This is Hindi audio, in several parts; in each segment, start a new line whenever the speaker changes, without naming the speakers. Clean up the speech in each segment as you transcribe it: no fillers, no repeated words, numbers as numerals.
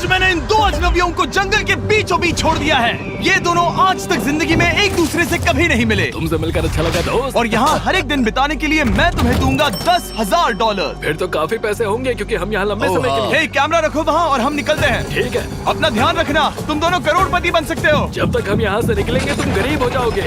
आज मैंने इन दो अजनबियों को जंगल के बीचों बीच छोड़ दिया है। ये दोनों आज तक जिंदगी में एक दूसरे से कभी नहीं मिले।
तुमसे मिलकर अच्छा लगा दोस्त।
और यहाँ हर एक दिन बिताने के लिए मैं तुम्हें दूंगा $10,000।
फिर तो काफी पैसे होंगे क्योंकि हम यहाँ लंबे समय के लिए।
हे, कैमरा रखो वहाँ और हम निकलते हैं।
ठीक है।
अपना ध्यान रखना, तुम दोनों करोड़पति बन सकते हो।
जब तक हम यहाँ से निकलेंगे तुम गरीब हो जाओगे।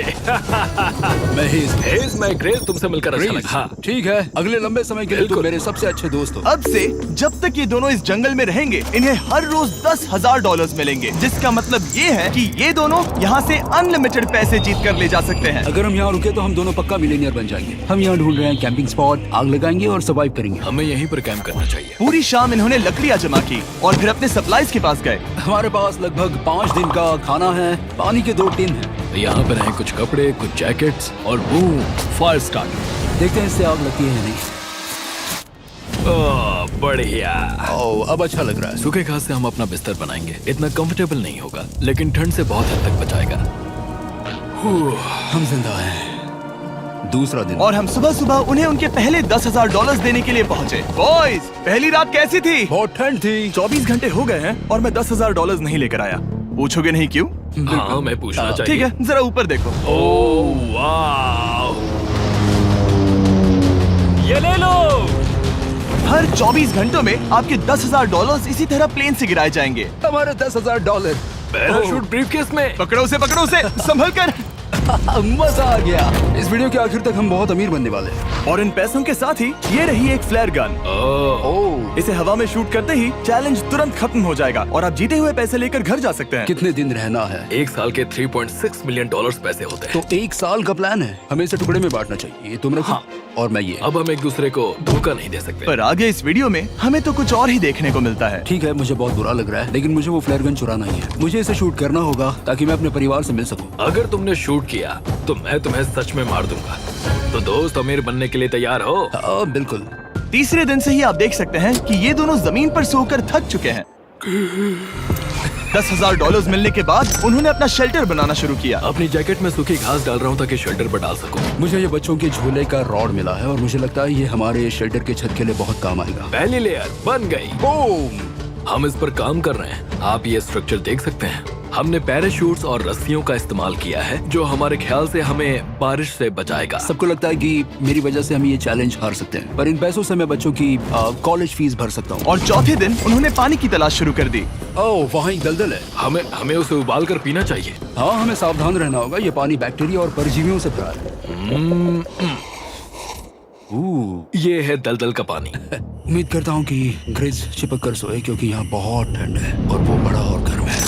मैं ग्रेस, तुमसे मिलकर अच्छा लगा। हाँ।
ठीक है, अगले लंबे समय के लिए तुम मेरे सबसे अच्छे दोस्त हो।
अब से जब तक ये दोनों इस जंगल में रहेंगे इन्हें हर रोज $10,000 मिलेंगे, जिसका मतलब ये है कि ये दोनों यहाँ से अनलिमिटेड पैसे जीत कर ले जा सकते हैं।
अगर हम यहाँ रुके तो हम दोनों पक्का मिलियनियर बन जाएंगे। हम यहाँ ढूंढ रहे हैं कैंपिंग स्पॉट, आग लगाएंगे और सर्वाइव करेंगे।
हमें यहीं पर कैंप करना चाहिए।
पूरी शाम इन्होंने लकड़ियाँ जमा की और फिर अपने सप्लाईज के पास गए।
हमारे पास लगभग 5 दिन का खाना है, पानी के 2 टिन हैं।
यहाँ पर हैं कुछ कपड़े, कुछ जैकेट्स और बूम, फायर स्टार्टर।
देखते हैं इससे आग लगती है या नहीं।
ओह, बढ़िया।
ओह, अब अच्छा लग रहा है।
सूखे घास से हम अपना बिस्तर बनाएंगे। इतना कंफर्टेबल नहीं होगा लेकिन ठंड से बहुत हद तक बचाएगा।
हम जिंदा हैं। दूसरा दिन
और हम सुबह सुबह उन्हें उनके पहले $10,000 देने के लिए पहुँचे। बॉयज, पहली रात कैसी थी?
बहुत ठंड थी।
24 घंटे हो गए हैं और मैं $10,000 नहीं लेकर आया। पूछोगे नहीं क्यों?
हाँ, मैं पूछना चाहिए।
ठीक है, जरा ऊपर देखो।
ओह वाह, ये ले लो।
हर 24 घंटों में आपके $10,000 इसी तरह प्लेन से गिराए जाएंगे।
हमारे $10,000।
पैराशूट ब्रीफकेस में।
पकड़ो उसे संभल कर।
मजा आ गया। इस वीडियो के आखिर तक हम बहुत अमीर बनने वाले हैं।
और इन पैसों के साथ ही ये रही एक फ्लेयर गन।
ओह,
इसे हवा में शूट करते ही चैलेंज तुरंत खत्म हो जाएगा और आप जीते हुए पैसे लेकर घर जा सकते हैं।
कितने दिन रहना है?
1 साल के $3.6 मिलियन पैसे होते हैं।
तो 1 साल का प्लान है। हमें इसे टुकड़े में बांटना चाहिए। ये तुम रखो।
हाँ।
और मैं ये।
अब हम एक दूसरे को धोखा नहीं दे सकते।
पर आगे इस वीडियो में हमें तो कुछ और ही देखने को मिलता है।
ठीक है, मुझे बहुत बुरा लग रहा है लेकिन मुझे वो फ्लेयर गन चुराना ही है। मुझे इसे शूट करना होगा ताकि मैं अपने परिवार से मिल सकूं।
अगर तुमने शूट किया तो मैं तुम्हें सच में मार दूंगा। तो दोस्त, अमीर बनने के लिए तैयार हो?
हाँ, बिल्कुल।
तीसरे दिन से ही आप देख सकते हैं कि ये दोनों जमीन पर सोकर थक चुके हैं। $10,000 मिलने के बाद उन्होंने अपना शेल्टर बनाना शुरू किया।
अपनी जैकेट में सूखी घास डाल रहा हूँ ताकि शेल्टर पर डाल सकूं।
मुझे ये बच्चों के झूले का रॉड मिला है और मुझे लगता है ये हमारे शेल्टर के छत के लिए बहुत काम आएगा।
पहली लेयर बन गई।
बूम!
हम इस पर काम कर रहे हैं। आप ये स्ट्रक्चर देख सकते हैं। हमने पैराशूट्स और रस्सियों का इस्तेमाल किया है जो हमारे ख्याल से हमें बारिश से बचाएगा।
सबको लगता है कि मेरी वजह से हम ये चैलेंज हार सकते हैं, पर इन पैसों से मैं बच्चों की कॉलेज फीस भर सकता हूँ।
और चौथे दिन उन्होंने पानी की तलाश शुरू कर दी।
ओह, वहाँ एक दलदल है।
हमें उसे उबाल कर पीना चाहिए।
हाँ, हमें सावधान रहना होगा। ये पानी बैक्टीरिया और परजीवियों से भरा है।
ये है दलदल का पानी।
उम्मीद करता हूँ कि ग्रिज चिपक कर सोए क्योंकि यहाँ बहुत ठंड है और वो बड़ा और गर्म है।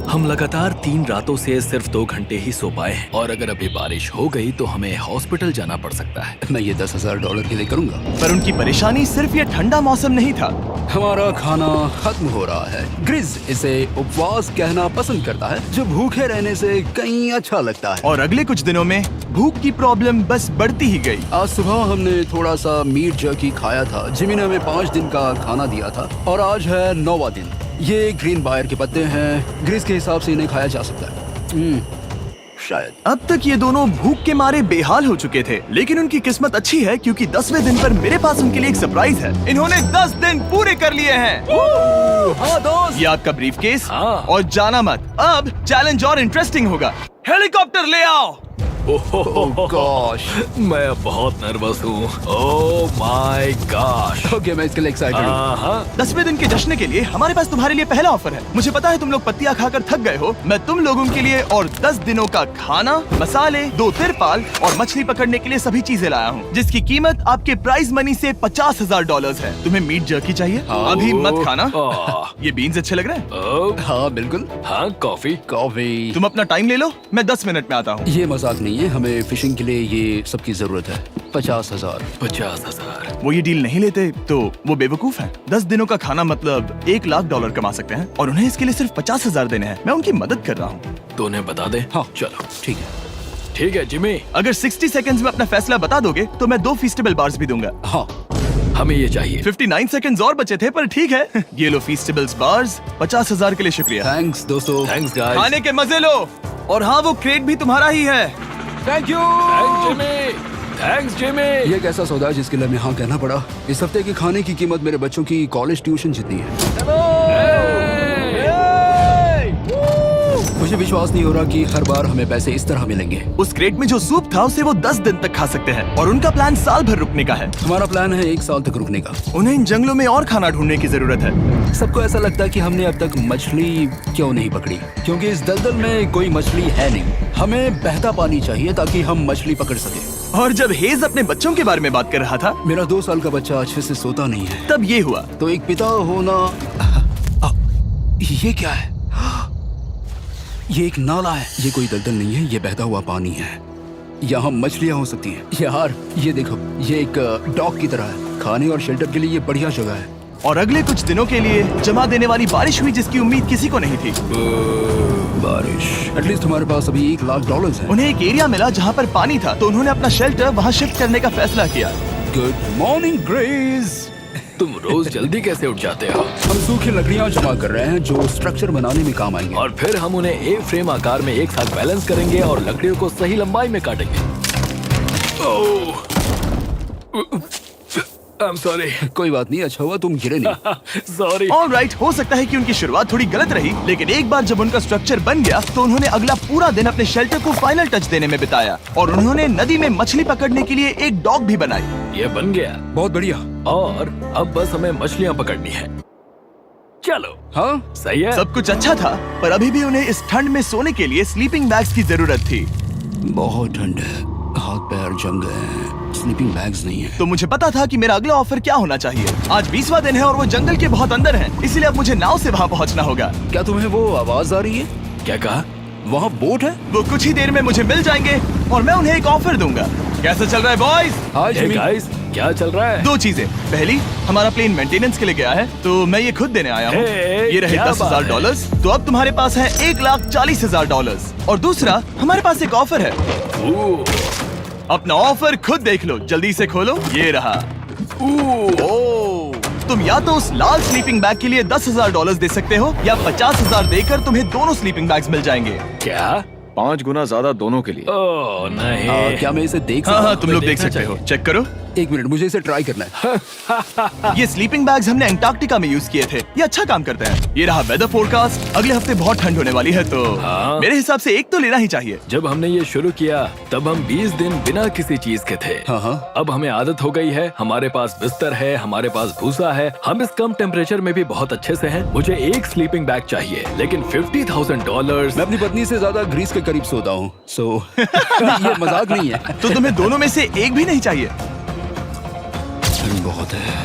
हम लगातार 3 रातों से सिर्फ 2 घंटे ही सो पाए हैं और अगर अभी बारिश हो गई तो हमें हॉस्पिटल जाना पड़ सकता है।
मैं ये $10,000 के लिए करूँगा।
पर उनकी परेशानी सिर्फ ये ठंडा मौसम नहीं था।
हमारा खाना खत्म हो रहा है। ग्रिज इसे उपवास कहना पसंद करता है, जो भूखे रहने से कहीं अच्छा लगता है।
और अगले कुछ दिनों में भूख की प्रॉब्लम बस बढ़ती ही गई।
आज सुबह हमने थोड़ा सा मीट जर्की खाया था। जिमी ने हमें 5 दिन का खाना दिया था और आज है 9वां दिन। ये ग्रीन बायर के पत्ते हैं। ग्रिज के हिसाब से इन्हें खाया जा सकता है। शायद।
अब तक ये दोनों भूख के मारे बेहाल हो चुके थे, लेकिन उनकी किस्मत अच्छी है क्योंकि 10वें दिन पर मेरे पास उनके लिए एक सरप्राइज है। इन्होंने 10 दिन पूरे कर लिए हैं।
हाँ दोस्त,
ये आपका ब्रीफकेस।
हाँ।
और जाना मत, अब चैलेंज और इंटरेस्टिंग होगा। हेलीकॉप्टर ले आओ।
गॉश,
मैं बहुत नर्वस हूँ। Oh my gosh.
ओके, मैं इसके लिए एक्साइटेड हूँ।
10वें दिन के जश्न के लिए हमारे पास तुम्हारे लिए पहला ऑफर है। मुझे पता है तुम लोग पत्तियां खाकर थक गए हो। मैं तुम लोगों के लिए और 10 दिनों का खाना, मसाले, 2 तिरपाल और मछली पकड़ने के लिए सभी चीजें लाया हूँ, जिसकी कीमत आपके प्राइज मनी से $50,000 है। तुम्हें मीट जर्की चाहिए? अभी मत खाना। ये बीन्स अच्छे लग रहे हैं।
हाँ बिल्कुल।
हाँ, कॉफी।
कॉफी।
तुम अपना टाइम ले लो, मैं 10 मिनट में आता हूँ।
ये मजाक नहीं है, हमें फिशिंग के लिए ये सबकी जरूरत है। 50,000।
50,000।
वो ये डील नहीं लेते तो वो बेवकूफ हैं। 10 दिनों का खाना मतलब $1,00,000 कमा सकते हैं और उन्हें इसके लिए सिर्फ 50,000 देने हैं। मैं उनकी मदद कर रहा हूँ।
तो उन्हें बता दे।
हाँ
चलो
ठीक है।
ठीक है जिमी।
अगर 60 सेकंड्स में अपना फैसला बता दोगे तो मैं 2 फीस्टेबल बार्स भी दूंगा।
हाँ,
हमें ये चाहिए।
59 सेकंड्स और बचे थे, पर ठीक है। ये लो फीस्टेबल्स बार्स। 50,000 के लिए शुक्रिया।
थैंक्स दोस्तों।
Thanks guys.
खाने के मजे लो। और हाँ, वो क्रेट भी तुम्हारा ही है।
Thank you.
Thanks Jimmy.
ये एक ऐसा सौदा है जिसके लिए हमें हाँ कहना पड़ा। इस हफ्ते के खाने की कीमत मेरे बच्चों की कॉलेज ट्यूशन जितनी है। विश्वास नहीं हो रहा कि हर बार हमें पैसे इस तरह मिलेंगे।
उस क्रेट में जो सूप था उसे वो 10 दिन तक खा सकते हैं और उनका प्लान साल भर रुकने का है।
हमारा प्लान है 1 साल तक रुकने का।
उन्हें इन जंगलों में और खाना ढूंढने की जरूरत है।
सबको ऐसा लगता है कि हमने अब तक मछली क्यों नहीं पकड़ी, क्योंकि इस दलदल में कोई मछली है नहीं। हमें बहता पानी चाहिए ताकि हम मछली पकड़ सके।
और जब हेज अपने बच्चों के बारे में बात कर रहा था,
मेरा 2 साल का बच्चा अच्छे से सोता नहीं है।
तब ये हुआ।
तो एक पिता होना, ये क्या है? ये एक नाला है। ये कोई दलदल नहीं है, ये बहता हुआ पानी है। यहाँ मछलियाँ हो सकती हैं। यार ये देखो, ये एक डॉक की तरह है। खाने और शेल्टर के लिए ये बढ़िया जगह है।
और अगले कुछ दिनों के लिए जमा देने वाली बारिश हुई जिसकी उम्मीद किसी को नहीं थी।
बारिश। एटलीस्ट हमारे पास अभी $1,00,000 है।
उन्हें एक एरिया मिला जहाँ पर पानी था, तो उन्होंने अपना शेल्टर वहाँ शिफ्ट करने का फैसला किया।
Good morning grace.
तुम रोज जल्दी कैसे उठ जाते हो?
हम सूखी लकड़ियाँ जमा कर रहे हैं जो स्ट्रक्चर बनाने में काम आएंगे।
और फिर हम उन्हें एक फ्रेम आकार में एक साथ बैलेंस करेंगे और लकड़ियों को सही लंबाई में काटेंगे। I'm sorry.
कोई बात नहीं, अच्छा हुआ तुम गिरे नहीं।
Sorry.
ऑलराइट, हो सकता है कि उनकी शुरुआत थोड़ी गलत रही, लेकिन एक बार जब उनका स्ट्रक्चर बन गया तो उन्होंने अगला पूरा दिन अपने शेल्टर को फाइनल टच देने में बिताया और उन्होंने नदी में मछली पकड़ने के लिए एक डॉक भी बनाई।
ये बन गया
बहुत बढ़िया।
और अब बस हमें मछलियाँ पकड़नी है। चलो।
हाँ
सही है।
सब कुछ अच्छा था, पर अभी भी उन्हें इस ठंड में सोने के लिए स्लीपिंग बैग्स की जरूरत थी।
बहुत ठंड है, हाथ पैर जम गए हैं, स्लीपिंग बैग्स नहीं है।
तो मुझे पता था कि मेरा अगला ऑफर क्या होना चाहिए। आज 20वां दिन है और वो जंगल के बहुत अंदर है, इसलिए अब मुझे नाव से वहाँ पहुँचना होगा।
क्या तुम्हें वो आवाज आ रही है?
क्या कहा?
वहाँ बोट है।
वो कुछ ही देर में मुझे मिल जाएंगे और मैं उन्हें एक ऑफर दूंगा। कैसा चल रहा है बॉयज?
हाय
Hey
जिमी।
guys, क्या चल रहा है?
2 चीजें। पहली, हमारा प्लेन मेंटेनेंस के लिए गया है, तो मैं ये खुद देने आया हूँ।
Hey,
ये रहे
क्या बात
$10,000, तो अब तुम्हारे पास है $1,40,000। और दूसरा, हमारे पास एक ऑफर है।
ओह,
अपना ऑफर खुद देख लो, जल्दी से खोलो। ये रहा। ओह, तुम या तो उस लाल स्लीपिंग बैग के लिए $10,000 दे सकते हो या 50,000 देकर तुम्हें दोनों स्लीपिंग बैग्स मिल जाएंगे।
क्या?
5 गुना ज्यादा दोनों के लिए।
ओह नहीं।
क्या मैं इसे देख
हाँ
सकता
हाँ,
हूँ?
तुम लोग देख
देखना
सकते हो।
चाहिए।
चेक करो।
1 मिनट, मुझे इसे ट्राई करना है।
ये स्लीपिंग बैग्स हमने अंटार्कटिका में यूज किए थे। ये अच्छा काम करते हैं। ये रहा वेदर फोरकास्ट। अगले हफ्ते बहुत ठंड होने वाली है, तो
हाँ।
मेरे हिसाब से एक तो लेना ही चाहिए।
जब हमने ये शुरू किया तब हम 20 दिन बिना किसी चीज के थे।
हाँ।
अब हमें आदत हो गई है। हमारे पास बिस्तर है, हमारे पास भूसा है। हम इस कम टेम्परेचर में भी बहुत अच्छे से हैं। मुझे एक स्लीपिंग बैग चाहिए, लेकिन $50,000।
मैं अपनी पत्नी से ज्यादा ग्रीस के करीब सोता हूँ, सो ये मजाक नहीं है।
तो तुम्हें दोनों में से एक भी नहीं चाहिए?
ठंड बहुत है,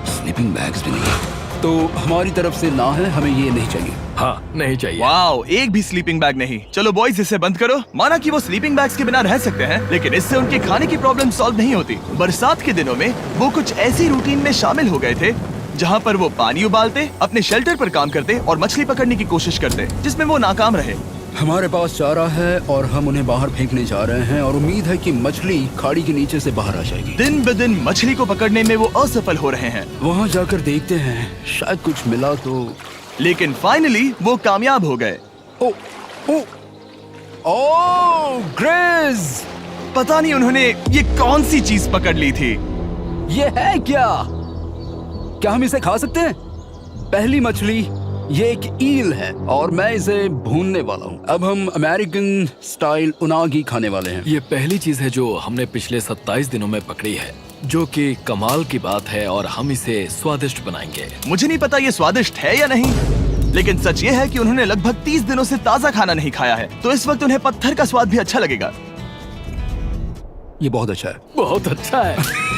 स्लीपिंग बैग्स भी नहीं, तो हमारी तरफ से ना है, हमें ये नहीं चाहिए।
हाँ, नहीं चाहिए।
वाओ, एक भी स्लीपिंग बैग नहीं। चलो बॉयज, इसे बंद करो। माना कि वो स्लीपिंग बैग्स के बिना रह सकते हैं, लेकिन इससे उनके खाने की प्रॉब्लम सॉल्व नहीं होती। बरसात के दिनों में वो कुछ ऐसी रूटीन में शामिल हो गए थे जहाँ पर वो पानी उबालते, अपने शेल्टर पर काम करते और मछली पकड़ने की कोशिश करते, जिसमें वो नाकाम रहे।
हमारे पास चारा है और हम उन्हें बाहर फेंकने जा रहे हैं और उम्मीद है कि मछली खाड़ी के नीचे से बाहर आ जाएगी।
दिन ब दिन मछली को पकड़ने में वो असफल हो रहे हैं,
वहाँ जाकर देखते हैं, शायद कुछ मिला तो।
लेकिन फाइनली वो कामयाब हो गए।
ओ, ओ, ओ, ग्रेस!
पता नहीं उन्होंने ये कौन सी चीज पकड़ ली थी।
ये है क्या? क्या हम इसे खा सकते हैं? पहली मछली, ये एक ईल है और मैं इसे भूनने वाला हूँ। अब हम अमेरिकन स्टाइल उनागी खाने वाले हैं।
ये पहली चीज है जो हमने पिछले 27 दिनों में पकड़ी है, जो कि कमाल की बात है और हम इसे स्वादिष्ट बनाएंगे।
मुझे नहीं पता ये स्वादिष्ट है या नहीं, लेकिन सच ये है कि उन्होंने लगभग 30 दिनों से ताजा खाना नहीं खाया है, तो इस वक्त उन्हें पत्थर का स्वाद भी अच्छा लगेगा।
ये बहुत अच्छा है।
बहुत अच्छा है।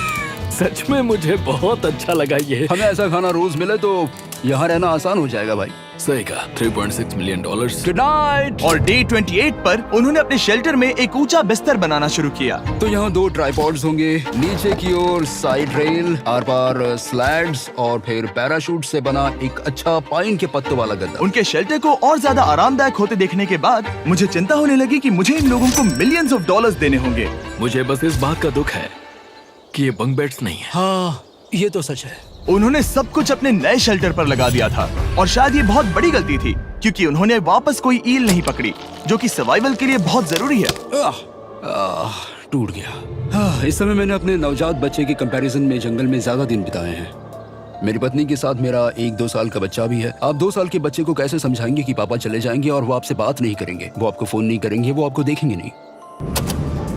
सच में मुझे बहुत अच्छा लगा ये।
हमें ऐसा खाना रोज मिले तो यहाँ रहना आसान हो जाएगा भाई।
सही कहा। $3.6 मिलियन।
Good night.
और डे 28 पर उन्होंने अपने शेल्टर में एक ऊंचा बिस्तर बनाना शुरू किया।
तो यहाँ 2 ट्राइपॉड्स होंगे, नीचे की ओर side rail, are par slides और फिर पैराशूट से बना एक अच्छा पाइन के पत्तों वाला गद्दा।
उनके शेल्टर को और ज्यादा आरामदायक होते देखने के बाद मुझे चिंता होने लगी कि मुझे इन लोगों को मिलियंस ऑफ डॉलर्स देने होंगे।
मुझे बस इस बात का दुख है कि ये बंक बेड्स नहीं है।
हाँ, ये तो सच है।
उन्होंने सब कुछ अपने नए शेल्टर पर लगा दिया था और शायद ये बहुत बड़ी गलती थी, क्योंकि उन्होंने वापस कोई ईल नहीं पकड़ी, जो कि सर्वाइवल के लिए बहुत जरूरी है।
टूट गया। इस समय मैंने अपने नवजात बच्चे के कंपैरिजन में जंगल में ज्यादा दिन बिताए हैं। मेरी पत्नी के साथ मेरा 1-2 साल का बच्चा भी है। आप 2 साल के बच्चे को कैसे समझाएंगे कि पापा चले जाएंगे और वो आपसे बात नहीं करेंगे, वो आपको फोन नहीं करेंगे, वो आपको देखेंगे नहीं।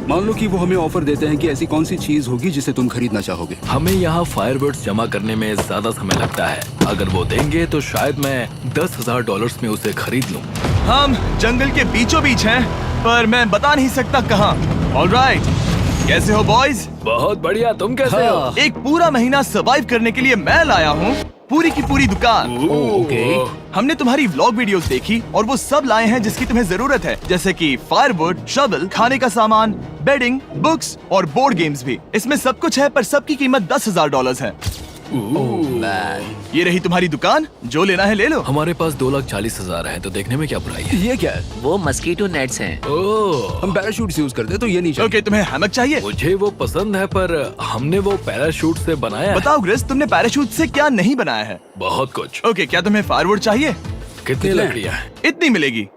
मान लो कि वो हमें ऑफर देते हैं कि ऐसी कौन सी चीज होगी जिसे तुम खरीदना चाहोगे।
हमें यहाँ फायरवर्ड्स जमा करने में ज्यादा समय लगता है। अगर वो देंगे तो शायद मैं $10,000 में उसे खरीद लूँ।
हम जंगल के बीचों बीच हैं, पर मैं बता नहीं सकता कहाँ। ऑलराइट, कैसे हो बॉयज?
बहुत बढ़िया, तुम कैसे हो?
एक पूरा महीना सर्वाइव करने के लिए मैं लाया हूँ पूरी की पूरी दुकान।
ओके।
हमने तुम्हारी व्लॉग वीडियोस देखी और वो सब लाए हैं जिसकी तुम्हें जरूरत है, जैसे कि फायरवुड, शवल, खाने का सामान, बेडिंग, बुक्स और बोर्ड गेम्स भी। इसमें सब कुछ है, पर सबकी कीमत $10,000 है। ये रही तुम्हारी दुकान, जो लेना है ले लो।
हमारे पास 2,40,000 है, तो देखने में क्या बुराई है?
ये क्या है?
वो मस्कीटो नेट्स हैं।
ओह,
हम पैराशूट यूज करते हैं तो ये नहीं चाहिए।
ओके, तुम्हें हैमक चाहिए?
मुझे वो पसंद है, पर हमने वो पैराशूट से बनाया है।
बताओ ग्रिस, तुमने पैराशूट से क्या नहीं बनाया है?
बहुत कुछ।
ओके, क्या तुम्हें फायरवुड चाहिए?
कितनी लकड़ियाँ हैं?
इतनी मिलेगी।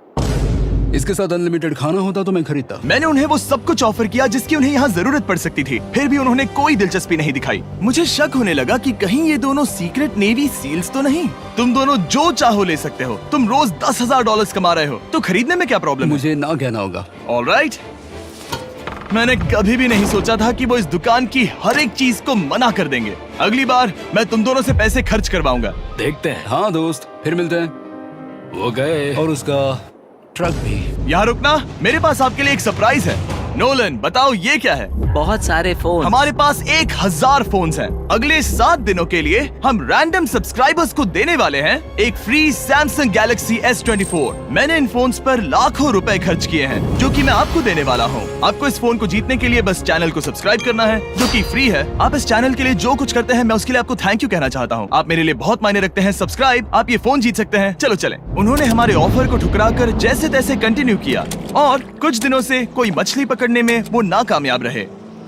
इसके साथ अनलिमिटेड खाना होता तो मैं खरीदता।
मैंने उन्हें वो सब कुछ ऑफर किया जिसकी उन्हें यहाँ जरूरत पड़ सकती थी, फिर भी उन्होंने कोई दिलचस्पी नहीं दिखाई। मुझे शक होने लगा कि कहीं ये दोनों सीक्रेट नेवी सील्स तो नहीं। तुम दोनों जो चाहो ले सकते हो। तुम रोज $10,000 कमा रहे हो, तो खरीदने में क्या प्रॉब्लम है?
मुझे ना कहना होगा।
ऑलराइट, मैंने कभी भी नहीं सोचा था कि वो इस दुकान की हर एक चीज को मना कर देंगे। अगली बार मैं तुम दोनों से पैसे खर्च करवाऊंगा।
देखते हैं।
हाँ दोस्त, फिर मिलते हैं।
वो गए।
और उसका ट्रक भी।
यहाँ रुकना, मेरे पास आपके लिए एक सरप्राइज है। नोलन, बताओ ये क्या है?
बहुत सारे फोन।
हमारे पास 1,000 फोन्स हैं। अगले 7 दिनों के लिए हम रैंडम सब्सक्राइबर्स को देने वाले हैं एक फ्री Samsung Galaxy S24। मैंने इन फोन्स पर लाखों रुपए खर्च किए हैं, जो कि मैं आपको देने वाला हूँ। आपको इस फोन को जीतने के लिए बस चैनल को सब्सक्राइब करना है, जो कि फ्री है। आप इस चैनल के लिए जो कुछ करते हैं, मैं उसके लिए आपको थैंक यू कहना चाहता हूँ। आप मेरे लिए बहुत मायने रखते हैं। सब्सक्राइब, आप ये फोन जीत सकते हैं। चलो चलें। उन्होंने हमारे ऑफर को ठुकरा कर जैसे तैसे कंटिन्यू किया, और कुछ दिनों से कोई मछली पकड़ने में वो नाकामयाब रहे।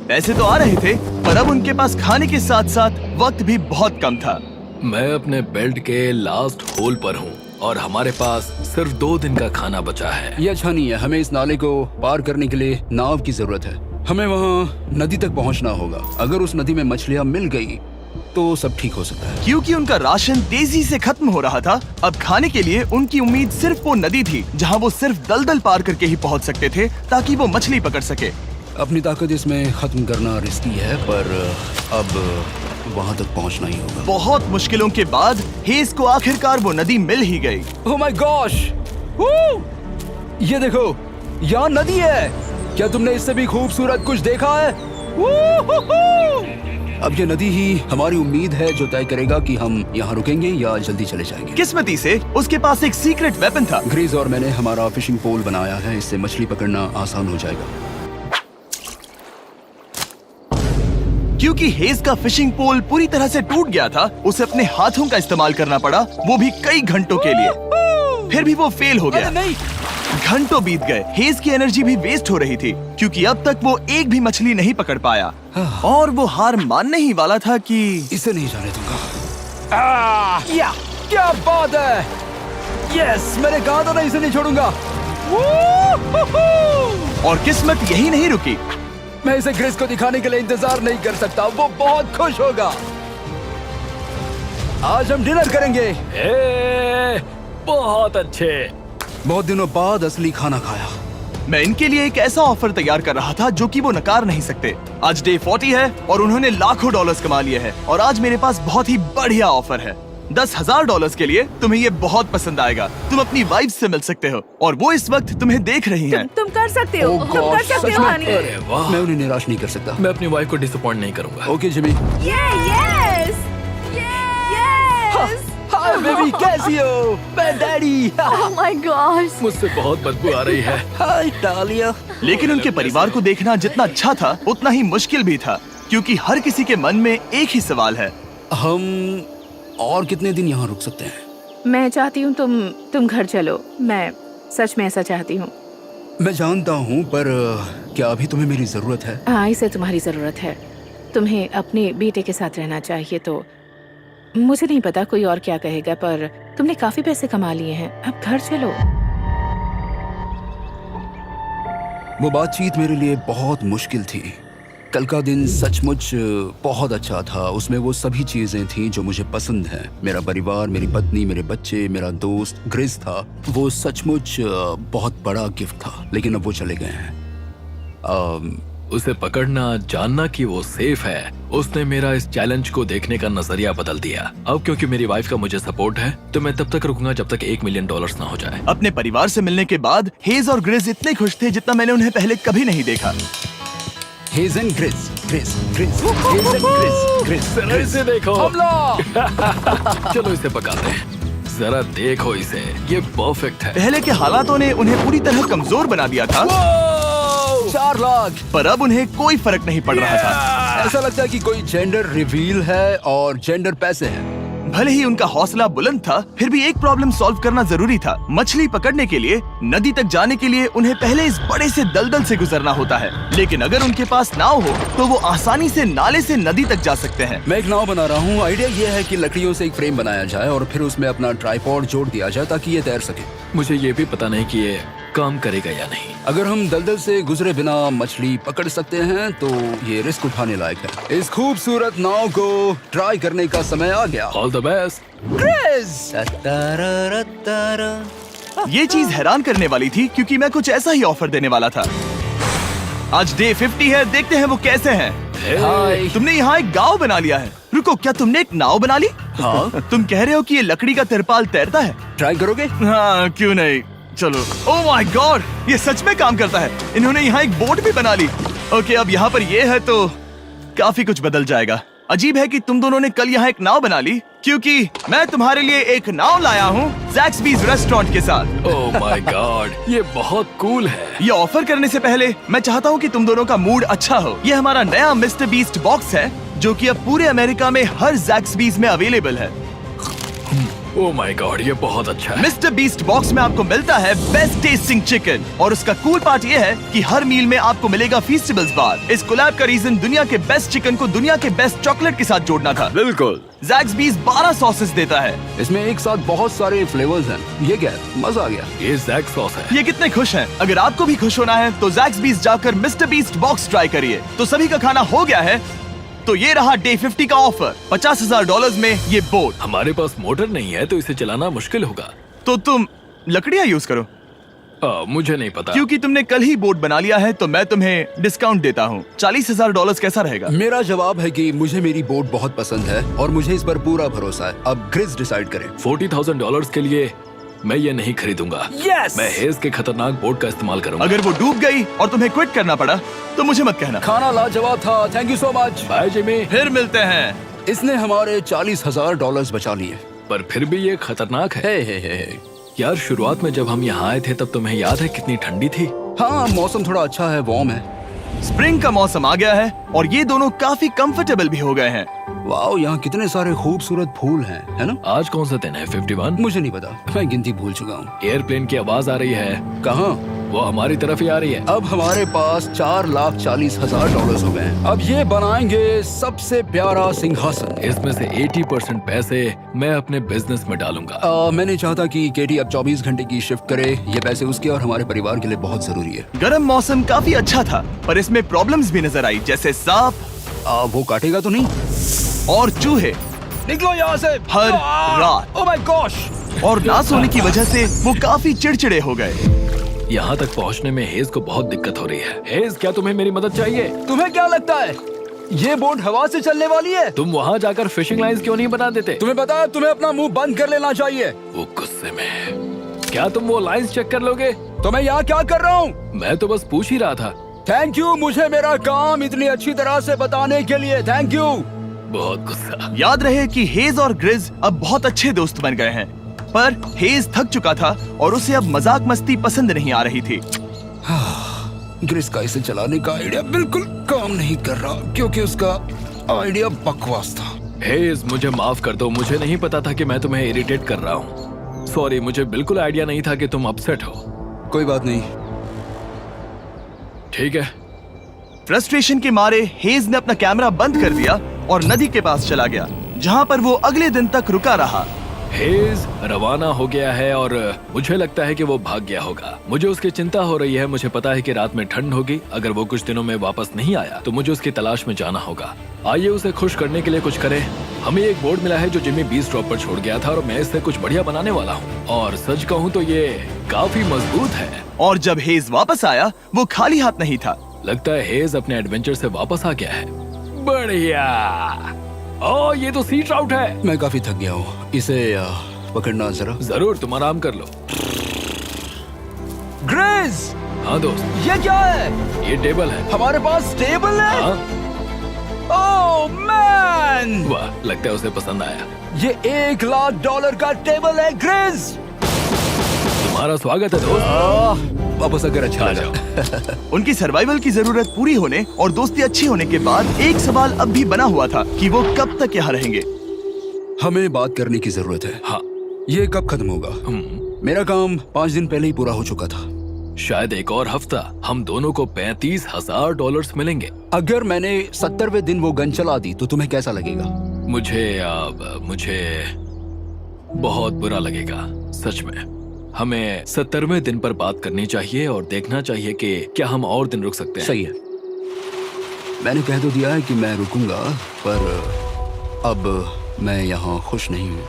पैसे तो आ रहे थे, पर अब उनके पास खाने के साथ साथ वक्त भी बहुत कम था।
मैं अपने बेल्ट के लास्ट होल पर हूँ और हमारे पास सिर्फ 2 दिन का खाना बचा है।
ये अच्छा नहीं है। हमें इस नाले को पार करने के लिए नाव की जरूरत है। हमें वहाँ नदी तक पहुँचना होगा। अगर उस नदी में मछलियाँ मिल गई तो सब ठीक हो सकता है।
क्योंकि उनका राशन तेजी से खत्म हो रहा था, अब खाने के लिए उनकी उम्मीद सिर्फ वो नदी थी, जहाँ वो सिर्फ दलदल पार करके ही पहुँच सकते थे, ताकि वो मछली पकड़ सके।
अपनी ताकत इसमें खत्म करना रिस्की है, पर अब वहाँ तक पहुँचना ही होगा।
बहुत मुश्किलों के बाद हेस को आखिरकार वो नदी मिल ही गई।
Oh my gosh! ये देखो, यहाँ नदी है। क्या तुमने इससे भी खूबसूरत कुछ देखा है? अब ये नदी ही हमारी उम्मीद है, जो तय करेगा कि हम यहाँ रुकेंगे या जल्दी चले जाएंगे।
किस्मती से उसके पास एक सीक्रेट वेपन था।
ग्रीज और मैंने हमारा फिशिंग पोल बनाया है, इससे मछली पकड़ना आसान हो जाएगा।
क्योंकि हेज का फिशिंग पोल पूरी तरह से टूट गया था, उसे अपने हाथों का इस्तेमाल करना पड़ा, वो भी कई घंटों के लिए। फिर भी वो फेल हो गया।
नहीं।
घंटों बीत गए, हेज की एनर्जी भी वेस्ट हो रही थी, क्योंकि अब तक वो एक भी मछली नहीं पकड़ पाया, और वो हार मानने ही वाला था कि
इसे नहीं जाने दूंगा। या क्या बात है! यस, मैंने कहा था ना, इसे नहीं छोड़ूंगा।
और किस्मत यही नहीं रुकी।
मैं इसे ग्रेस को दिखाने के लिए इंतजार नहीं कर सकता, वो बहुत खुश होगा। आज हम डिनर करेंगे।
बहुत अच्छे।
बहुत दिनों बाद असली खाना खाया।
मैं इनके लिए एक ऐसा ऑफर तैयार कर रहा था जो कि वो नकार नहीं सकते। आज डे 40 है और उन्होंने लाखों डॉलर्स कमा लिए हैं, और आज मेरे पास बहुत ही बढ़िया ऑफर है। $10,000 के लिए तुम्हें ये बहुत पसंद आएगा। तुम अपनी वाइफ से मिल सकते हो, और वो इस वक्त तुम्हें देख रही हैं।
तुम कर सकते हो।
Oh
तुम कर
gosh,
सकते
सच
हो
में?
हनी।
अरे वाह,
मैं उन्हें निराश नहीं कर सकता।
मैं अपनी वाइफ को डिसअपॉइंट नहीं करूंगा।
Okay Jimmy.
Yes
hi baby, कैसी हो? मैं डैडी।
Oh my gosh.
मुझसे बहुत बदबू आ रही है।
हाय डालिया।
लेकिन उनके परिवार को देखना जितना अच्छा था, उतना ही मुश्किल भी था, क्योंकि हर किसी के मन में एक ही सवाल है।
हम और कितने दिन यहाँ रुक सकते हैं?
मैं चाहती हूँ तुम घर चलो। मैं सच में ऐसा चाहती हूँ।
मैं जानता हूँ, पर क्या अभी तुम्हें मेरी जरूरत है?
हाँ, इसे तुम्हारी जरूरत है। तुम्हें अपने बेटे के साथ रहना चाहिए। तो मुझे नहीं पता कोई और क्या कहेगा, पर तुमने काफी पैसे कमा लिए हैं, अब घर चलो।
वो बातचीत मेरे लिए बहुत मुश्किल थी। कल का दिन सचमुच बहुत अच्छा था। उसमें वो सभी चीजें थी जो मुझे पसंद हैं। मेरा परिवार, मेरी पत्नी, मेरे बच्चे, मेरा दोस्त ग्रिस था। वो सचमुच बहुत बड़ा गिफ्ट था, लेकिन अब वो चले गए हैं।
उसे पकड़ना, जानना कि वो सेफ है, उसने मेरा इस चैलेंज को देखने का नजरिया बदल दिया। अब क्योंकि मेरी वाइफ का मुझे सपोर्ट है तो मैं तब तक रुकूंगा जब तक $1 मिलियन ना हो जाए।
अपने परिवार से मिलने के बाद हेज और ग्रिस इतने खुश थे जितना मैंने उन्हें पहले कभी नहीं देखा।
हेज एंड ग्रिस, ग्रिस, ग्रिस, हेज एंड ग्रिस, ग्रिस,
जरा इसे देखो।
हमला!
चलो इसे पकाते हैं। जरा देखो इसे, ये परफेक्ट है।
पहले के हालातों ने उन्हें पूरी तरह कमजोर बना दिया था,
4 लाख।
पर अब उन्हें कोई फर्क नहीं पड़ रहा था।
ऐसा लगता है कि कोई जेंडर रिवील है और जेंडर पैसे हैं।
भले ही उनका हौसला बुलंद था, फिर भी एक प्रॉब्लम सॉल्व करना जरूरी था। मछली पकड़ने के लिए नदी तक जाने के लिए उन्हें पहले इस बड़े से दलदल से गुजरना होता है, लेकिन अगर उनके पास नाव हो तो वो आसानी से नाले से नदी तक जा सकते हैं।
मैं एक नाव बना रहा हूँ। आइडिया ये है कि लकड़ियों से एक फ्रेम बनाया जाए और फिर उसमें अपना ट्राइपॉड जोड़ दिया जाए ताकि ये तैर सके।
मुझे ये भी पता नहीं कि ये काम करेगा या नहीं।
अगर हम दलदल से गुजरे बिना मछली पकड़ सकते हैं तो ये रिस्क उठाने लायक है। इस खूबसूरत नाव को ट्राई करने का समय आ गया।
All the best.
ये चीज हैरान करने वाली थी क्योंकि मैं कुछ ऐसा ही ऑफर देने वाला था। आज डे 50 है, देखते हैं वो कैसे हैं।
हाय।
तुमने यहाँ एक गांव बना लिया है। रुको, क्या तुमने एक नाव बना ली?
हाँ।
तुम कह रहे हो कि ये लकड़ी का तिरपाल तैरता है?
ट्राई करोगे?
हाँ, क्यों नहीं, चलो। ओह माय गॉड, ये सच में काम करता है। इन्होंने यहाँ एक बोट भी बना ली। ओके, अब यहाँ पर ये है तो काफी कुछ बदल जाएगा। अजीब है कि तुम दोनों ने कल यहाँ एक नाव बना ली, क्योंकि मैं तुम्हारे लिए एक नाव लाया हूँ ज़ैक्सबीज़ रेस्टोरेंट के साथ।
ओह माय गॉड, ये बहुत कूल है।
ये ऑफर करने से पहले मैं चाहता हूँ कि तुम दोनों का मूड अच्छा हो। ये हमारा नया मिस्टर बीस्ट बॉक्स है जो कि अब पूरे अमेरिका में हर ज़ैक्सबीज़ में अवेलेबल है।
ओह माय गॉड, ये बहुत अच्छा है।
मिस्टर बीस्ट बॉक्स में आपको मिलता है बेस्ट टेस्टिंग चिकन, और उसका कूल पार्ट ये है कि हर मील में आपको मिलेगा फीस्टेबल्स बार। इस कोलैब का रीजन दुनिया के बेस्ट चिकन को दुनिया के बेस्ट चॉकलेट के साथ जोड़ना था।
बिल्कुल।
ज़ैक्सबीज़ 12 सॉसेस देता है।
इसमें एक साथ बहुत सारे फ्लेवर्स हैं। ये क्या है? मजा आ गया।
ये जैक सॉस है।
ये कितने खुश हैं। अगर आपको भी खुश होना है तो ज़ैक्सबीज़ जाकर मिस्टर बीस्ट बॉक्स ट्राई करिए। तो सभी का खाना हो गया है, तो ये रहा डे 50 का ऑफर। $50,000 में ये बोट।
हमारे पास मोटर नहीं है तो इसे चलाना मुश्किल होगा।
तो तुम लकड़ियाँ यूज करो।
मुझे नहीं पता।
क्योंकि तुमने कल ही बोट बना लिया है तो मैं तुम्हें डिस्काउंट देता हूँ। $40,000 कैसा रहेगा?
मेरा जवाब है कि मुझे मेरी बोट बहुत पसंद है और मुझे इस पर पूरा भरोसा है। अब ग्रिस डिसाइड करे।
$40,000 के लिए मैं ये नहीं खरीदूंगा।
Yes!
मैं हेज के खतरनाक बोट का इस्तेमाल करूंगा।
अगर वो डूब गई और तुम्हें क्विट करना पड़ा तो मुझे मत कहना।
खाना लाजवाब था। Thank you so much.
Bye Jimmy.
फिर मिलते हैं।
इसने हमारे $40,000 बचा लिए।
पर फिर भी ये खतरनाक है।
हे।
यार, शुरुआत में जब हम यहाँ आए थे तब तुम्हें याद है कितनी ठंडी थी?
हाँ, मौसम थोड़ा अच्छा है, वार्म है।
स्प्रिंग का मौसम आ गया है और ये दोनों काफी कंफर्टेबल भी हो गए हैं।
वाओ, यहाँ कितने सारे खूबसूरत फूल हैं, है ना?
आज कौन सा दिन है? 51?
मुझे नहीं पता, मैं गिनती भूल चुका हूँ।
एयरप्लेन की आवाज आ रही है।
कहाँ?
वो हमारी तरफ ही आ रही है।
अब हमारे पास $4,40,000 हो गए हैं। अब ये बनाएंगे सबसे प्यारा सिंहासन।
इसमें से 80% पैसे मैं अपने बिजनेस में डालूंगा।
मैं नहीं चाहता कि केटी अब 24 घंटे की शिफ्ट करे। ये पैसे उसके और हमारे परिवार के लिए बहुत जरूरी है।
गर्म मौसम काफी अच्छा था, पर इसमें प्रॉब्लम्स भी नजर आई, जैसे सांप
वो काटेगा तो नहीं?
और चूहे
निकलो यहाँ से
हर रात।
Oh my gosh.
और ना सोने की वजह से वो काफी चिड़चिड़े हो गए।
यहाँ तक पहुँचने में हेज को बहुत दिक्कत हो रही है। हेज, क्या तुम्हें मेरी मदद चाहिए?
तुम्हें क्या लगता है ये बोट हवा से चलने वाली है?
तुम वहाँ जाकर फिशिंग लाइंस क्यों नहीं बना देते?
तुम्हें पता है तुम्हें अपना मुंह बंद कर लेना चाहिए।
वो गुस्से में है। क्या तुम वो लाइंस चेक कर लोगे?
तो मैं यहाँ क्या कर रहा हूँ?
मैं तो बस पूछ ही रहा था।
थैंक यू मुझे मेरा काम इतनी अच्छी तरह से बताने के लिए। Thank you.
बहुत गुस्सा।
याद रहे कि हेज और ग्रिज अब बहुत अच्छे दोस्त बन गए हैं, पर हेज थक चुका था और उसे अब मजाक मस्ती पसंद नहीं आ रही थी।
ग्रिस का इसे चलाने का आइडिया बिल्कुल काम नहीं कर रहा क्योंकि उसका आइडिया बकवास था।
हेज, मुझे माफ कर दो। मुझे नहीं पता था कि मैं तुम्हें इरिटेट कर रहा हूँ। सॉरी, मुझे बिल्कुल आइडिया नहीं था कि तुम अपसेट हो।
कोई बात नहीं।
ठीक है।
फ्रस्ट्रेशन के मारे हेज ने अपना कैमरा बंद कर दिया और नदी के पास चला गया, जहाँ पर वो अगले दिन तक रुका रहा।
हेज रवाना हो गया है और मुझे लगता है कि वो भाग गया होगा। मुझे उसकी चिंता हो रही है। मुझे पता है कि रात में ठंड होगी। अगर वो कुछ दिनों में वापस नहीं आया तो मुझे उसकी तलाश में जाना होगा। आइए उसे खुश करने के लिए कुछ करें। हमें एक बोर्ड मिला है जो जिमी बीस ड्रॉप पर छोड़ गया था और मैं इससे कुछ बढ़िया बनाने वाला हूँ। और सच कहूँ तो ये काफी मजबूत है।
और जब हेज वापस आया वो खाली हाथ नहीं था।
लगता है हेज अपने एडवेंचर से वापस आ गया है। बढ़िया। ओ, ये तो सी ट्राउट है।
मैं काफी थक गया हूँ, इसे पकड़ना जरा।
जरूर, तुम आराम कर लो।
ग्रेज,
हाँ दोस्त,
ये क्या है?
ये टेबल है।
हमारे पास टेबल है।
हाँ?
ओह मैन,
वाह, लगता है उसे पसंद आया।
ये $1,00,000 का टेबल है ग्रेज।
तुम्हारा स्वागत है दोस्त।
वापस अगर अच्छा
आ
लगा।
जाओ।
उनकी सर्वाइवल की जरूरत पूरी होने और दोस्ती अच्छी होने के बाद एक सवाल अब भी बना हुआ था कि वो कब तक यहाँ रहेंगे।
हमें बात करने की जरूरत है।
हाँ।
ये कब खत्म होगा? मेरा काम 5 दिन पहले ही पूरा हो चुका था।
शायद एक और हफ्ता। हम दोनों को $35,000 मिलेंगे।
अगर मैंने 70वें दिन वो गन चला दी तो तुम्हें कैसा लगेगा?
मुझे बहुत बुरा लगेगा, सच में। हमें 70वें दिन पर बात करनी चाहिए और देखना चाहिए कि क्या हम और दिन रुक सकते हैं।
सही है। मैंने कह तो दिया है कि मैं रुकूंगा, पर अब मैं यहाँ खुश नहीं हूँ।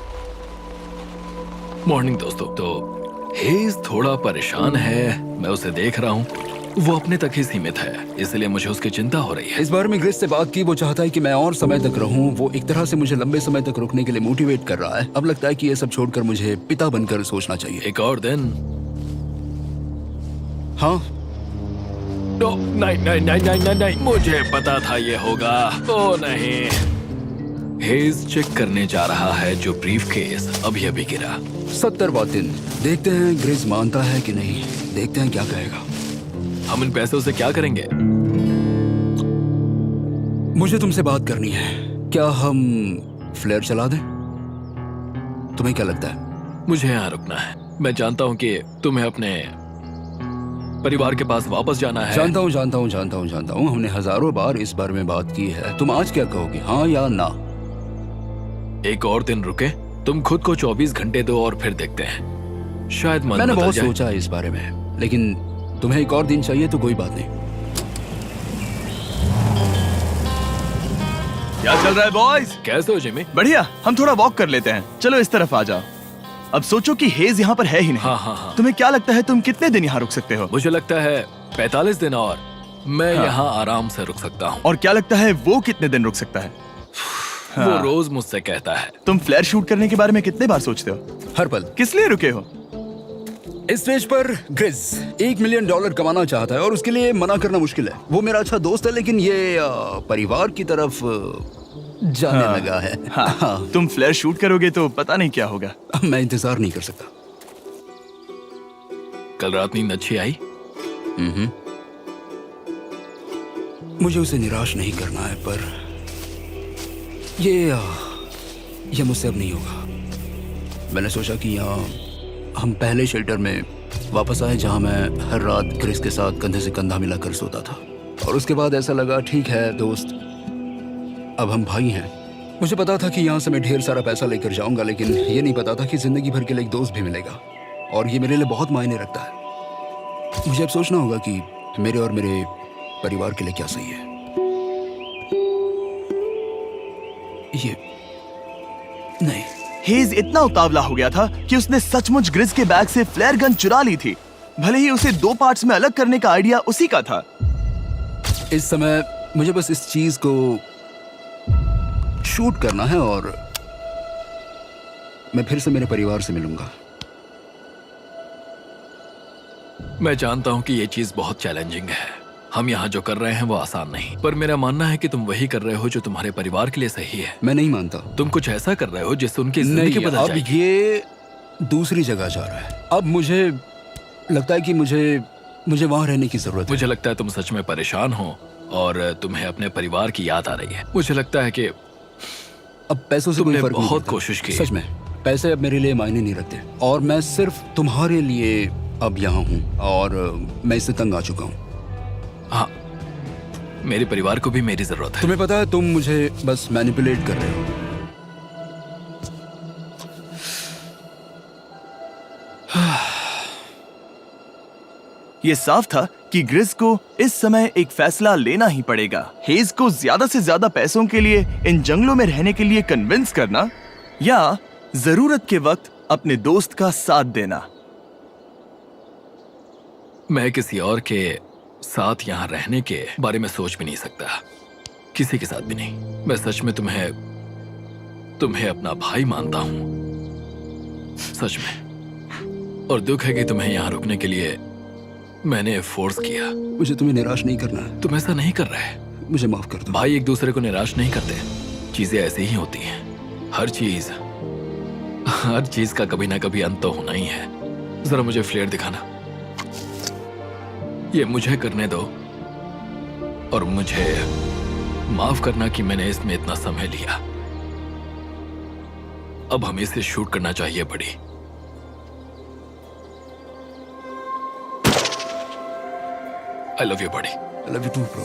मॉर्निंग दोस्तों। तो हेज थोड़ा परेशान है, मैं उसे देख रहा हूँ। वो अपने तक ही सीमित है, इसलिए मुझे उसकी चिंता हो रही है।
इस बार में ग्रेस से बात की। वो चाहता है कि मैं और समय तक रहूं। वो एक तरह से मुझे लंबे समय तक रुकने के लिए मोटिवेट कर रहा है। अब लगता है कि ये सब छोड़कर मुझे पिता बनकर सोचना चाहिए।
एक और दिन।
हाँ,
नहीं, मुझे पता था ये होगा। ओ नहीं। हेज चेक करने जा रहा है जो ब्रीफकेस अभी अभी गिरा।
70वां दिन। देखते हैं ग्रेस मानता है कि नहीं। देखते हैं क्या कहेगा।
हम इन पैसों से क्या करेंगे?
मुझे तुमसे बात करनी है। क्या हम फ्लेयर चला दें? तुम्हें क्या लगता है?
मुझे यहाँ रुकना है। मैं जानता हूँ कि तुम्हें अपने परिवार के पास वापस जाना है।
जानता हूँ। हमने हजारों बार इस बारे में बात की है। तुम आज क्या कहोगे, हाँ या ना?
एक और दिन रुके। तुम खुद को 24 घंटे दो और फिर देखते हैं। शायद मन
मैंने
बदल
बहुत
जाए।
सोचा है इस बारे में, लेकिन तुम्हें एक और दिन चाहिए तो कोई बात नहीं।
क्या चल रहा है बॉयज?
कैसे हो जिमी?
बढ़िया। हम थोड़ा वॉक कर लेते हैं। चलो इस तरफ आ जाओ। अब सोचो कि हेज यहाँ पर है ही नहीं।
हाँ।
तुम्हें क्या लगता है तुम कितने दिन यहाँ रुक सकते हो?
मुझे लगता है 45 दिन और मैं
हाँ।
यहाँ आराम से रुक सकता हूँ।
और क्या लगता है वो कितने दिन रुक सकता है?
वो रोज मुझसे कहता है।
तुम फ्लेयर शूट करने के बारे में कितने बार सोचते हो?
हर पल।
किस लिए रुके हो?
इस स्टेज पर ग्रिज $1 मिलियन कमाना चाहता है और उसके लिए मना करना मुश्किल है। वो मेरा अच्छा दोस्त है, लेकिन ये परिवार की तरफ जाने लगा है।
हाँ। तुम फ्लेयर शूट करोगे तो पता नहीं क्या होगा।
मैं इंतजार नहीं कर सकता।
कल रात नींद अच्छी आई?
मुझे उसे निराश नहीं करना है, पर ये मुझसे अब नहीं होगा। मैंने सोचा कि यहाँ हम पहले शेल्टर में वापस आए जहाँ मैं हर रात ग्रेस के साथ कंधे से कंधा मिलाकर सोता था। और उसके बाद ऐसा लगा, ठीक है दोस्त, अब हम भाई हैं। मुझे पता था कि यहाँ से मैं ढेर सारा पैसा लेकर जाऊंगा, लेकिन ये नहीं पता था कि जिंदगी भर के लिए एक दोस्त भी मिलेगा। और ये मेरे लिए बहुत मायने रखता है। मुझे अब सोचना होगा कि मेरे और मेरे परिवार के लिए क्या सही है। ये नहीं।
हेज इतना उतावला हो गया था कि उसने सचमुच ग्रिज के बैग से फ्लेयर गन चुरा ली थी। भले ही उसे 2 पार्ट्स में अलग करने का आइडिया उसी का था।
इस समय मुझे बस इस चीज को शूट करना है और मैं फिर से मेरे परिवार से मिलूंगा।
मैं जानता हूँ कि ये चीज बहुत चैलेंजिंग है। हम यहाँ जो कर रहे हैं वो आसान नहीं, पर मेरा मानना है कि तुम वही कर रहे हो जो तुम्हारे परिवार के लिए सही है।
मैं नहीं मानता।
तुम कुछ ऐसा कर रहे हो जिससे उनकी जिंदगी
नहीं,
बदल
अब
जाएगी।
ये दूसरी जगह जा रहा है। अब मुझे लगता है कि मुझे वहां रहने की जरूरत है।
मुझे लगता है तुम सच में परेशान हो और तुम्हें अपने परिवार की याद आ रही है। मुझे लगता है कि
अब पैसों से कोई
तुमने
फर्क नहीं
बहुत
पड़ता।
कोशिश की।
सच में पैसे अब मेरे लिए मायने नहीं रखते और मैं सिर्फ तुम्हारे लिए अब यहाँ हूँ और मैं इससे तंग आ चुका हूँ।
हाँ, मेरे परिवार को भी मेरी जरूरत है।
तुम्हें पता है, तुम मुझे बस मैनिपुलेट कर रहे हो।
ये साफ था कि ग्रिस को इस समय एक फैसला लेना ही पड़ेगा। हेज को ज्यादा से ज्यादा पैसों के लिए इन जंगलों में रहने के लिए कन्विंस करना या जरूरत के वक्त अपने दोस्त का साथ देना।
मैं किसी और के साथ यहाँ रहने के बारे में सोच भी नहीं सकता, किसी के साथ भी नहीं। मैं सच में तुम्हें अपना भाई मानता हूँ, सच में। और दुख है कि तुम्हें यहाँ रुकने के लिए मैंने फोर्स किया।
मुझे तुम्हें निराश नहीं करना है।
तुम ऐसा नहीं कर रहे।
मुझे माफ कर दो।
भाई एक दूसरे को निराश नहीं करते, चीजें ऐसे ही होती हैं। हर चीज का कभी ना कभी अंत तो होना ही है। जरा मुझे फ्लेयर दिखाना। ये मुझे करने दो और मुझे माफ करना कि मैंने इसमें इतना समय लिया। अब हमें इसे शूट करना चाहिए बड़ी। I love you, buddy.
I love you too, bro.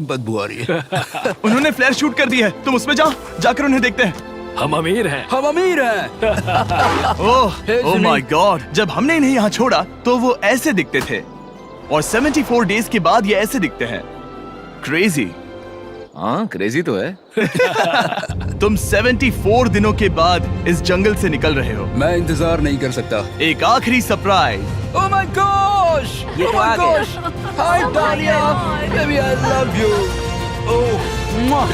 बदबू आ रही है।
उन्होंने फ्लेयर शूट कर दी है, तुम उसमें जाओ, जाकर उन्हें देखते हैं।
हम अमीर हैं।
हम अमीर हैं।
ओह
Jimmy.
माय गॉड, जब हमने इन्हें यहाँ छोड़ा तो वो ऐसे दिखते थे और 74 डेज के बाद ये ऐसे दिखते हैं। क्रेजी।
हाँ क्रेजी तो है।
तुम 74 दिनों के बाद इस जंगल से निकल रहे हो।
मैं इंतजार नहीं कर सकता।
एक आखिरी सरप्राइज।
Oh my gosh!
ये
Oh
तो
my
आ गया।
gosh! Hi Dahlia! Baby, I love you. Oh, mwah.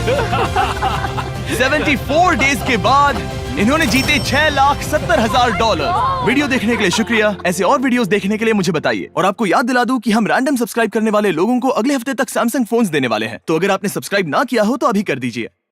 74 days के बाद इन्होंने जीते $6,70,000। वीडियो देखने के लिए शुक्रिया। ऐसे और वीडियोस देखने के लिए मुझे बताइए। और आपको याद दिला दूं कि हम रैंडम सब्सक्राइब करने वाले लोगों को अगले हफ्ते तक सैमसंग फोन्स देने वाले हैं। तो अगर आपने सब्सक्राइब ना किया हो तो अभी कर दीजिए।